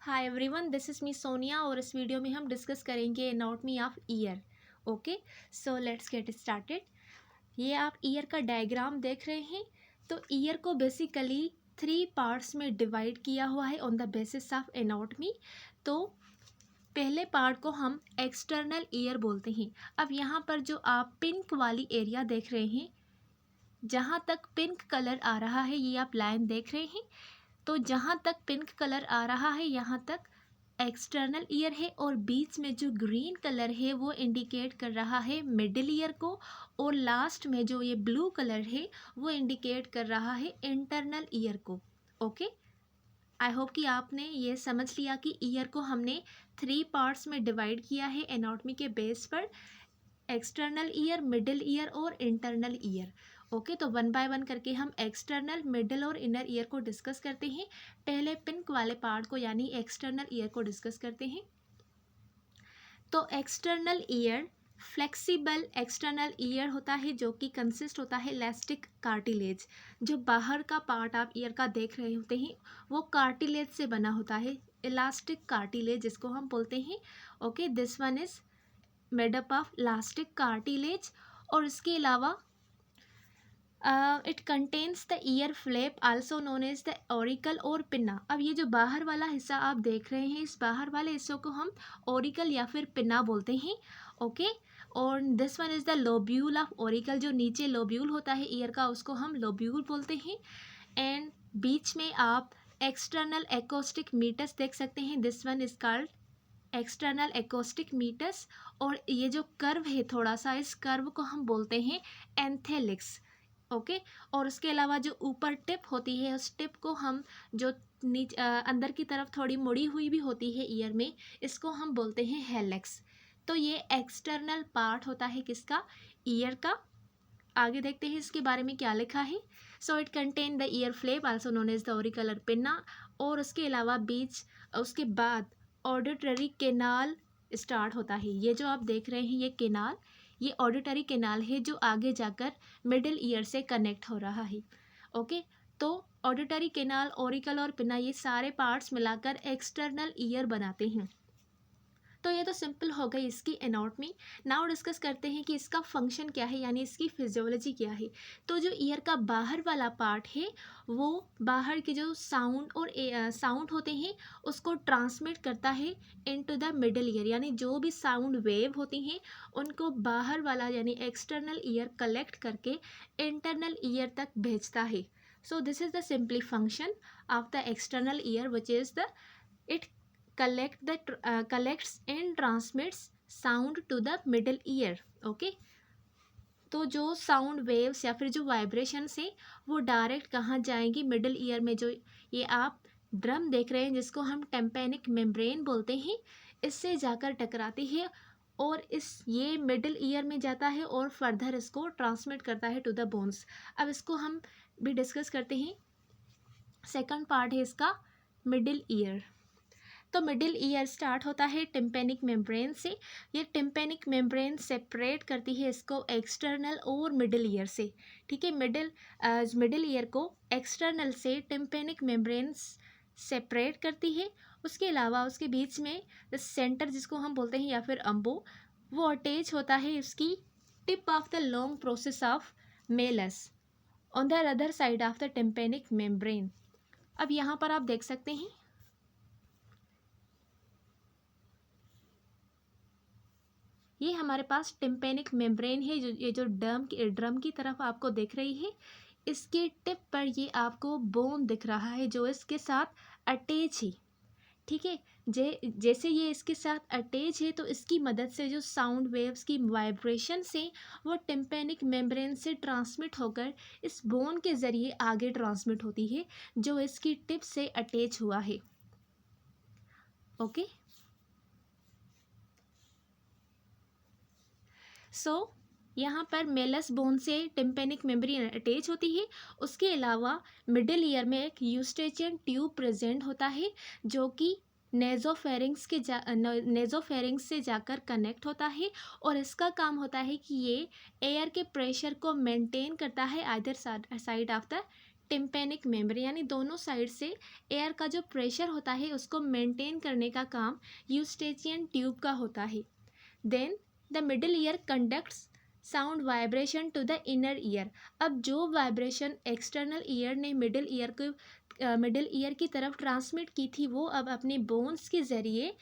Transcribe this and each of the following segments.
Hi everyone, this is me Sonia और इस video में हम डिस्कस करेंगे anatomy of year. Okay, so let's get started. ये आप ईयर का डायग्राम देख रहे हैं। तो ईयर को बेसिकली 3 पार्ट्स में डिवाइड किया हुआ है on the basis of anatomy. तो पहले पार्ट को हम एक्सटर्नल ईयर बोलते हैं। अब यहाँ पर जो आप पिंक वाली एरिया देख रहे हैं, जहाँ तक पिंक कलर आ रहा है, ये आप लाइन देख रहे हैं। तो जहाँ तक पिंक कलर आ रहा है यहाँ तक एक्सटर्नल ईयर है, और बीच में जो ग्रीन कलर है वो इंडिकेट कर रहा है मिडिल ईयर को, और लास्ट में जो ये ब्लू कलर है वो इंडिकेट कर रहा है इंटरनल ईयर को। ओके, आई होप कि आपने ये समझ लिया कि ईयर को हमने 3 पार्ट्स में डिवाइड किया है एनाटॉमी के बेस पर, एक्सटर्नल ईयर, मिडिल ईयर और इंटरनल ईयर। ओके, तो वन बाय वन करके हम एक्सटर्नल, मिडिल और इनर ईयर को डिस्कस करते हैं। पहले पिंक वाले पार्ट को यानी एक्सटर्नल ईयर को डिस्कस करते हैं। तो external ear flexible external ear होता है जो कि कंसिस्ट होता है इलास्टिक कार्टिलेज। जो बाहर का पार्ट आप ईयर का देख रहे होते हैं वो कार्टिलेज से बना होता है, इलास्टिक कार्टिलेज जिसको हम बोलते हैं। Okay, this one is made up of elastic cartilage. और इसके अलावा it contains the ear flap also known as the auricle और पिन्ना। अब ये जो बाहर वाला हिस्सा आप देख रहे हैं, इस बाहर वाले हिस्सों को हम ऑरिकल या फिर पिन्ना बोलते हैं। ओके, और this one is the lobule of auricle. जो नीचे लोब्यूल होता है ईयर का उसको हम लोब्यूल बोलते हैं। एंड बीच में आप एक्सटर्नल एकॉस्टिक मीटस देख सकते हैं, this one is called external acoustic meatus. और ये जो कर्व है थोड़ा सा, इस कर्व को हम बोलते हैं एंथेलिक्स। ओके, और उसके अलावा जो ऊपर टिप होती है उस टिप को हम, जो अंदर की तरफ थोड़ी मुड़ी हुई भी होती है ईयर में, इसको हम बोलते हैं हेलेक्स। तो ये एक्सटर्नल पार्ट होता है किसका, ईयर का। आगे देखते हैं इसके बारे में क्या लिखा है। So it contain the ear flap also known as the auricular pinna. और उसके अलावा बीच, उसके बाद ऑडिटरी केनाल स्टार्ट होता है। ये जो आप देख रहे हैं ये केनाल, ये ऑडिटरी केनाल है जो आगे जाकर मिडिल ईयर से कनेक्ट हो रहा है। ओके, तो ऑडिटरी केनाल, ऑरिकल और पिन्ना, ये सारे पार्ट्स मिलाकर एक्सटर्नल ईयर बनाते हैं। तो ये तो सिंपल हो गई इसकी एनाटॉमी। नाउ डिस्कस करते हैं कि इसका फंक्शन क्या है, यानी इसकी फिजियोलॉजी क्या है। तो जो ईयर का बाहर वाला पार्ट है वो बाहर के जो साउंड और साउंड होते हैं उसको ट्रांसमिट करता है इनटू द मिडिल ईयर, यानी जो भी साउंड वेव होती हैं उनको बाहर वाला यानी एक्सटर्नल ईयर कलेक्ट करके इंटरनल ईयर तक भेजता है। So this is the simply function of the external year which is the it collects and transmits sound to the middle ear. Okay, तो जो साउंड वेव्स या फिर जो वाइब्रेशंस है वो डायरेक्ट कहाँ जाएंगी, मिडिल ईयर में। जो ये आप ड्रम देख रहे हैं जिसको हम टेम्पेनिक मेम्ब्रेन बोलते हैं, इससे जाकर टकराती है और ये मिडिल ईयर में जाता है और फर्दर इसको ट्रांसमिट करता है टू द बोन्स। अब इसको हम भी डिस्कस करते हैं। सेकंड पार्ट है इसका मिडिल ईयर। तो मिडिल ईयर स्टार्ट होता है टिम्पेनिक मेम्ब्रेन से। ये टिम्पेनिक मेम्ब्रेन सेपरेट करती है इसको एक्सटर्नल और मिडिल ईयर से। ठीक है, मिडिल ईयर को एक्सटर्नल से टिम्पेनिक मेम्ब्रेन सेपरेट करती है। उसके अलावा उसके बीच में सेंटर जिसको हम बोलते हैं या फिर अम्बो, वो अटैच होता है उसकी tip of the long process of Malus on the other side of the tympanic membrane. अब यहाँ पर आप देख सकते हैं ये हमारे पास टिम्पेनिक मेम्ब्रेन है, ये जो ड्रम की तरफ आपको दिख रही है, इसके टिप पर ये आपको बोन दिख रहा है जो इसके साथ अटैच है। ठीक है, जैसे ये इसके साथ अटैच है तो इसकी मदद से जो साउंड वेव्स की वाइब्रेशन से वो टिम्पेनिक मेम्ब्रेन से ट्रांसमिट होकर इस बोन के ज़रिए आगे ट्रांसमिट होती है जो इसकी टिप से अटैच हुआ है। ओके, सो यहाँ पर मेलस बोन से टिम्पेनिक मेम्ब्रेन अटैच होती है। उसके अलावा मिडिल ईयर में एक यूस्टेचियन ट्यूब प्रेजेंट होता है जो कि नेजोफेरिंग्स से जाकर कनेक्ट होता है, और इसका काम होता है कि ये एयर के प्रेशर को मेंटेन करता है either side of the tympanic membrane यानी दोनों साइड से एयर का जो प्रेशर होता है उसको मेंटेन करने का काम यूस्टेचियन ट्यूब का होता है। Then the middle ear conducts sound vibration to the inner ear. अब जो वाइब्रेशन एक्सटर्नल ईयर ने मिडिल ईयर की तरफ ट्रांसमिट की थी वो अब अपने बोन्स के ज़रिए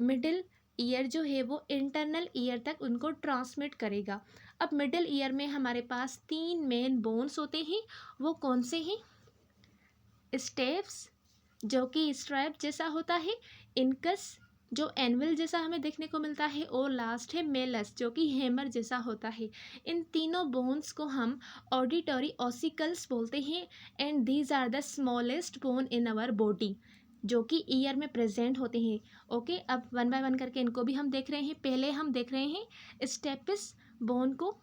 मिडिल ईयर जो है वो इंटरनल ईयर तक उनको ट्रांसमिट करेगा। अब मिडिल ईयर में हमारे पास 3 मेन बोन्स होते हैं, वो कौन से हैं? स्टेप्स जो कि स्ट्रैप जैसा होता है, इनकस जो एनविल जैसा हमें देखने को मिलता है, और लास्ट है मेलस जो कि हैमर जैसा होता है। इन तीनों बोन्स को हम ऑडिटरी ऑसिकल्स बोलते हैं and these are the smallest bone in our body जो कि ईयर में प्रेजेंट होते हैं। ओके, अब वन बाय वन करके इनको भी हम देख रहे हैं। पहले हम देख रहे हैं स्टेपिस बोन को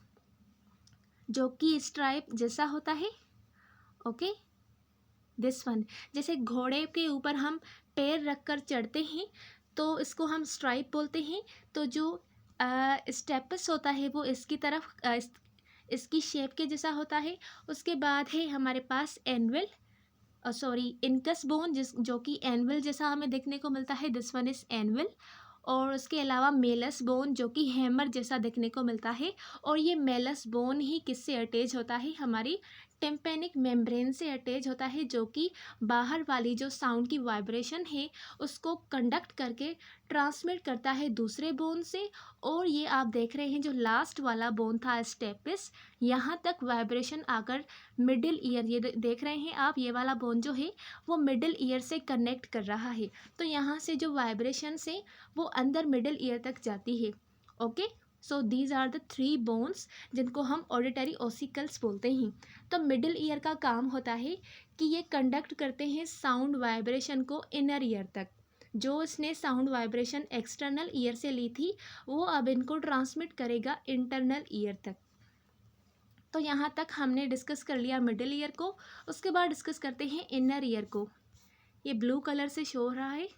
जो कि स्ट्राइप जैसा होता है। ओके, दिस वन, जैसे घोड़े के ऊपर हम पैर रखकर चढ़ते हैं तो इसको हम स्ट्राइप बोलते हैं। तो जो स्टेपस होता है वो इसकी तरफ इसकी शेप के जैसा होता है। उसके बाद है हमारे पास एनविल, इनकस बोन जो कि एनविल जैसा हमें देखने को मिलता है, दिस वन इज एनविल। और उसके अलावा मेलस बोन जो कि हैमर जैसा देखने को मिलता है। और ये मेलस बोन ही किससे अटैच होता है? हमारी टिम्पेनिक मेम्ब्रेन से अटैच होता है जो कि बाहर वाली जो साउंड की वाइब्रेशन है उसको कंडक्ट करके ट्रांसमिट करता है दूसरे बोन से। और ये आप देख रहे हैं जो लास्ट वाला बोन था स्टेपिस, यहाँ तक वाइब्रेशन आकर मिडिल ईयर, ये देख रहे हैं आप, ये वाला बोन जो है वो मिडिल ईयर से कनेक्ट कर रहा है। तो यहाँ से जो वाइब्रेशन है वो अंदर मिडिल ईयर तक जाती है। Okay, so these are the 3 bones जिनको हम ऑडिटरी ऑसिकल्स बोलते हैं। तो मिडिल ईयर का काम होता है कि ये कंडक्ट करते हैं साउंड वाइब्रेशन को इनर ईयर तक। जो इसने साउंड वाइब्रेशन एक्सटर्नल ईयर से ली थी वो अब इनको ट्रांसमिट करेगा इंटरनल ईयर तक। तो यहाँ तक हमने डिस्कस कर लिया मिडिल ईयर को। उसके बाद डिस्कस करते हैं इनर ईयर को। ये ब्लू कलर से शो हो रहा है।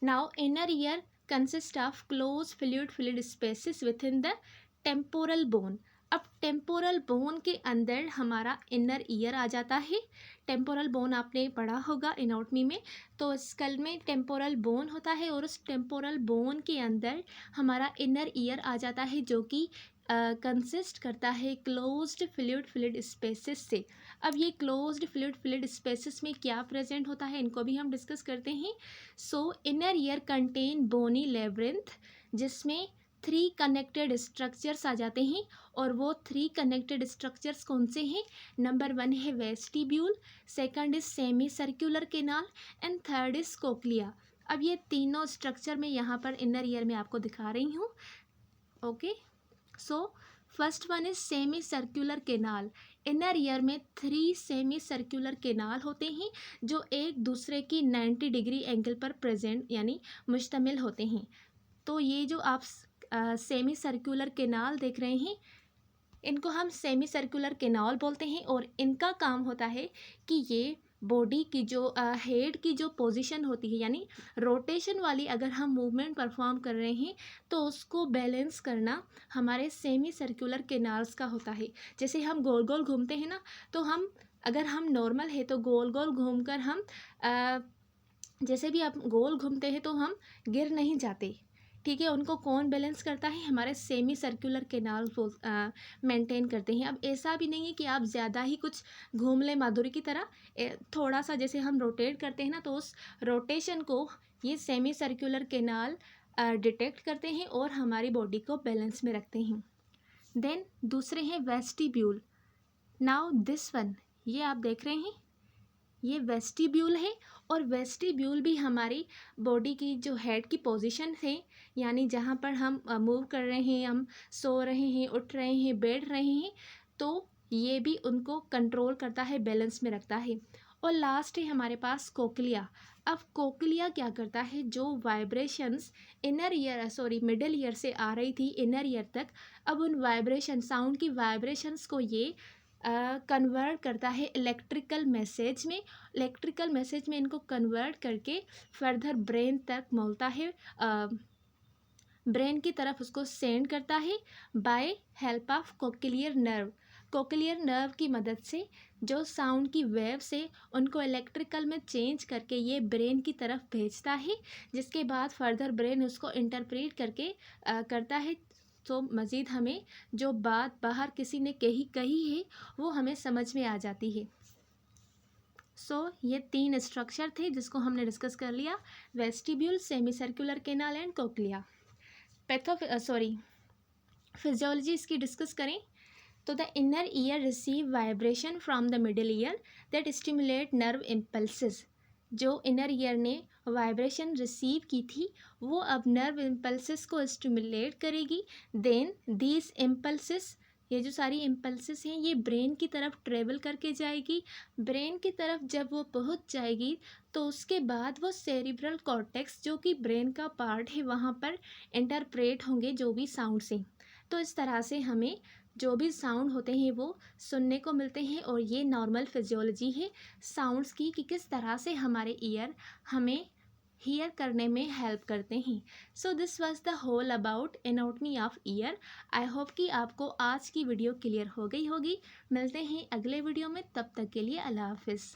Now, inner ear consists of closed fluid spaces within the temporal bone. अब टेम्पोरल बोन के अंदर हमारा इनर ईयर आ जाता है। टेम्पोरल बोन आपने पढ़ा होगा एनाटॉमी में। तो स्कल में टेम्पोरल बोन होता है और उस टेम्पोरल बोन के अंदर हमारा इनर ईयर आ जाता है जो कि कंसिस्ट करता है क्लोज्ड फ्लूइड स्पेसेस से। अब ये क्लोज्ड फ्लूइड स्पेसेस में क्या प्रेजेंट होता है इनको भी हम डिस्कस करते हैं। सो इनर ईयर कंटेन बोनी लेब्रिंथ जिसमें 3 कनेक्टेड स्ट्रक्चर्स आ जाते हैं। और वो 3 कनेक्टेड स्ट्रक्चर्स कौन से हैं? नंबर 1 है vestibule, second is semi circular canal and third is cochlea. अब ये तीनों स्ट्रक्चर मैं यहाँ पर इनर ईयर में आपको दिखा रही हूँ। Okay, so first one is semi circular canal. Inner ear में 3 सेमी सर्कुलर केनाल होते हैं जो एक दूसरे की 90 डिग्री एंगल पर प्रेजेंट यानी मुश्तमिल होते हैं। तो ये जो आप सेमी सर्कुलर केनाल देख रहे हैं इनको हम सेमी सर्कुलर केनाल बोलते हैं। और इनका काम होता है कि ये बॉडी की जो हेड की जो पोजीशन होती है यानी रोटेशन वाली अगर हम मूवमेंट परफॉर्म कर रहे हैं तो उसको बैलेंस करना हमारे सेमी सर्कुलर केनाल्स का होता है। जैसे हम गोल गोल घूमते हैं ना, तो अगर हम नॉर्मल है तो गोल गोल घूमकर हम जैसे भी आप गोल घूमते हैं तो हम गिर नहीं जाते, ठीक है। उनको कौन बैलेंस करता है? हमारे सेमी सर्कुलर केनाल मेंटेन करते हैं। अब ऐसा भी नहीं है कि आप ज़्यादा ही कुछ घूम लें माधुरी की तरह, थोड़ा सा जैसे हम रोटेट करते हैं ना तो उस रोटेशन को ये सेमी सर्कुलर केनाल डिटेक्ट करते हैं और हमारी बॉडी को बैलेंस में रखते हैं। देन दूसरे हैं वेस्टिब्यूल। नाउ दिस वन, ये आप देख रहे हैं ये वेस्टिब्यूल है। और वेस्टिब्यूल भी हमारी बॉडी की जो हेड की पोजीशन है यानी जहाँ पर हम मूव कर रहे हैं, हम सो रहे हैं, उठ रहे हैं, बैठ रहे हैं, तो ये भी उनको कंट्रोल करता है, बैलेंस में रखता है। और लास्ट है हमारे पास कोक्लिया। अब कोक्लिया क्या करता है? जो वाइब्रेशंस मिडिल ईयर से आ रही थी इनर ईयर तक, अब उन साउंड की वाइब्रेशंस को ये कन्वर्ट करता है इलेक्ट्रिकल मैसेज में इनको कन्वर्ट करके फर्दर ब्रेन तक मोलता है, ब्रेन की तरफ उसको सेंड करता है by help of cochlear nerve. Cochlear nerve की मदद से जो साउंड की वेव से उनको इलेक्ट्रिकल में चेंज करके ये ब्रेन की तरफ भेजता है, जिसके बाद फर्दर ब्रेन उसको इंटरप्रेट करके करता है। तो मज़ीद हमें जो बात बाहर किसी ने कही है वो हमें समझ में आ जाती है। ये 3 स्ट्रक्चर थे जिसको हमने डिस्कस कर लिया, vestibule, semi circular canal and cochlea. Physiology इसकी डिस्कस करें तो the inner year receive vibration from the middle year that stimulate nerve impulses. जो इनर ईयर ने वाइब्रेशन रिसीव की थी वो अब नर्व इम्पल्सेस को स्टिमुलेट करेगी। देन दीज इम्पल्सेस, ये जो सारी इम्पल्सेस हैं ये ब्रेन की तरफ ट्रेवल करके जाएगी। ब्रेन की तरफ जब वो पहुंच जाएगी तो उसके बाद वो सेरिब्रल कॉर्टेक्स जो कि ब्रेन का पार्ट है वहाँ पर इंटरप्रेट होंगे जो भी साउंड से। तो इस तरह से हमें जो भी साउंड होते हैं वो सुनने को मिलते हैं, और ये नॉर्मल फिजियोलॉजी है साउंड्स की कि किस तरह से हमारे ईयर हमें हियर करने में हेल्प करते हैं। So this was the whole about anatomy of ear. I hope कि आपको आज की वीडियो क्लियर हो गई होगी। मिलते हैं अगले वीडियो में, तब तक के लिए अल्लाह हाफिज़।